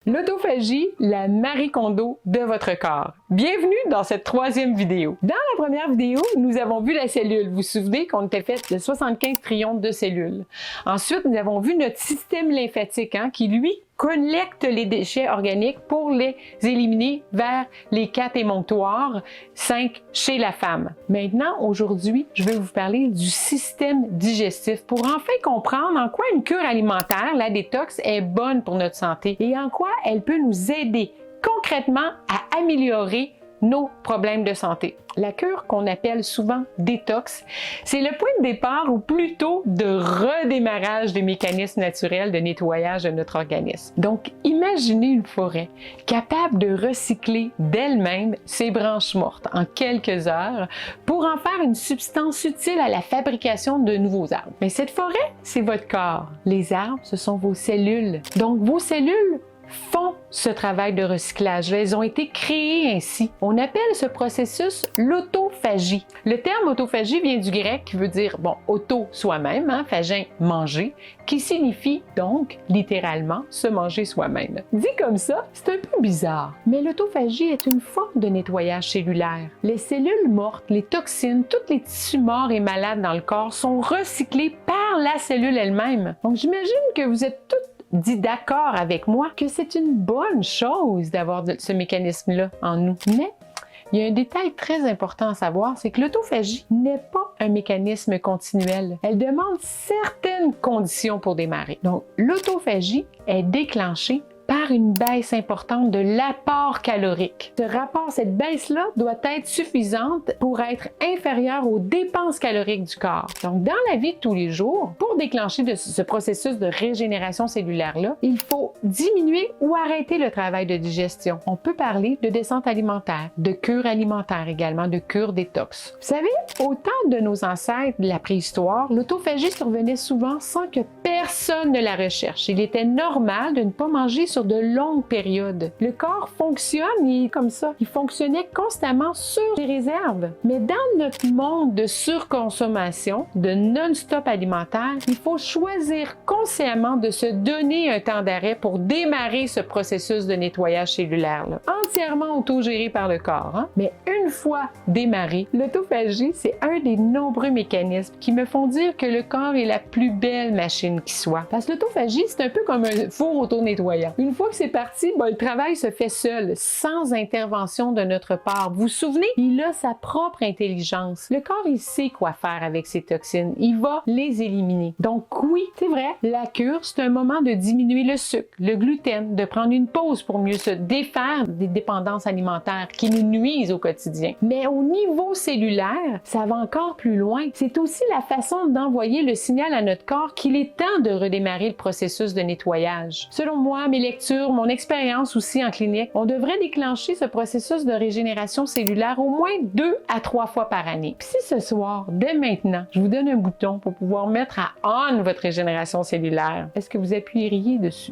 L'autophagie, la Marie Kondo de votre corps. Bienvenue dans cette troisième vidéo. Dans la première vidéo, nous avons vu la cellule. Vous vous souvenez qu'on était fait de 75 trilliones de cellules. Ensuite, nous avons vu notre système lymphatique qui, lui, collecte les déchets organiques pour les éliminer vers les 4 émonctoires, 5 chez la femme. Maintenant, aujourd'hui, je vais vous parler du système digestif pour enfin comprendre en quoi une cure alimentaire, la détox, est bonne pour notre santé et en quoi elle peut nous aider concrètement à améliorer nos problèmes de santé. La cure qu'on appelle souvent détox, c'est le point de départ ou plutôt de redémarrage des mécanismes naturels de nettoyage de notre organisme. Donc, imaginez une forêt capable de recycler d'elle-même ses branches mortes en quelques heures pour en faire une substance utile à la fabrication de nouveaux arbres. Mais cette forêt, c'est votre corps. Les arbres, ce sont vos cellules. Donc, vos cellules font ce travail de recyclage. Elles ont été créées ainsi. On appelle ce processus l'autophagie. Le terme autophagie vient du grec qui veut dire, auto, soi-même, phagin, manger, qui signifie donc, littéralement, se manger soi-même. Dit comme ça, c'est un peu bizarre, mais l'autophagie est une forme de nettoyage cellulaire. Les cellules mortes, les toxines, tous les tissus morts et malades dans le corps sont recyclés par la cellule elle-même. Donc, j'imagine que vous êtes toutes dit d'accord avec moi que c'est une bonne chose d'avoir ce mécanisme-là en nous. Mais il y a un détail très important à savoir, c'est que l'autophagie n'est pas un mécanisme continuel. Elle demande certaines conditions pour démarrer. Donc, l'autophagie est déclenchée par une baisse importante de l'apport calorique. Cette baisse-là doit être suffisante pour être inférieure aux dépenses caloriques du corps. Donc, dans la vie de tous les jours, pour déclencher ce processus de régénération cellulaire-là, il faut diminuer ou arrêter le travail de digestion. On peut parler de descente alimentaire, de cure alimentaire également, de cure détox. Vous savez, au temps de nos ancêtres de la préhistoire, l'autophagie survenait souvent sans que personne ne la recherche. Il était normal de ne pas manger sur de longues périodes. Le corps fonctionne comme ça. Il fonctionnait constamment sur les réserves. Mais dans notre monde de surconsommation, de non-stop alimentaire, il faut choisir consciemment de se donner un temps d'arrêt pour démarrer ce processus de nettoyage cellulaire, entièrement autogéré par le corps. Mais une fois démarré, l'autophagie, c'est un des nombreux mécanismes qui me font dire que le corps est la plus belle machine qui soit. Parce que l'autophagie, c'est un peu comme un four auto-nettoyant. Une fois que c'est parti, le travail se fait seul, sans intervention de notre part. Vous vous souvenez? Il a sa propre intelligence. Le corps, il sait quoi faire avec ces toxines. Il va les éliminer. Donc oui, c'est vrai, la cure, c'est un moment de diminuer le sucre, le gluten, de prendre une pause pour mieux se défaire des dépendances alimentaires qui nous nuisent au quotidien. Mais au niveau cellulaire, ça va encore plus loin. C'est aussi la façon d'envoyer le signal à notre corps qu'il est temps de redémarrer le processus de nettoyage. Selon moi, mes lectures, mon expérience aussi en clinique, on devrait déclencher ce processus de régénération cellulaire au moins 2 à 3 fois par année. Puis si ce soir, dès maintenant, je vous donne un bouton pour pouvoir mettre à on votre régénération cellulaire, est-ce que vous appuieriez dessus?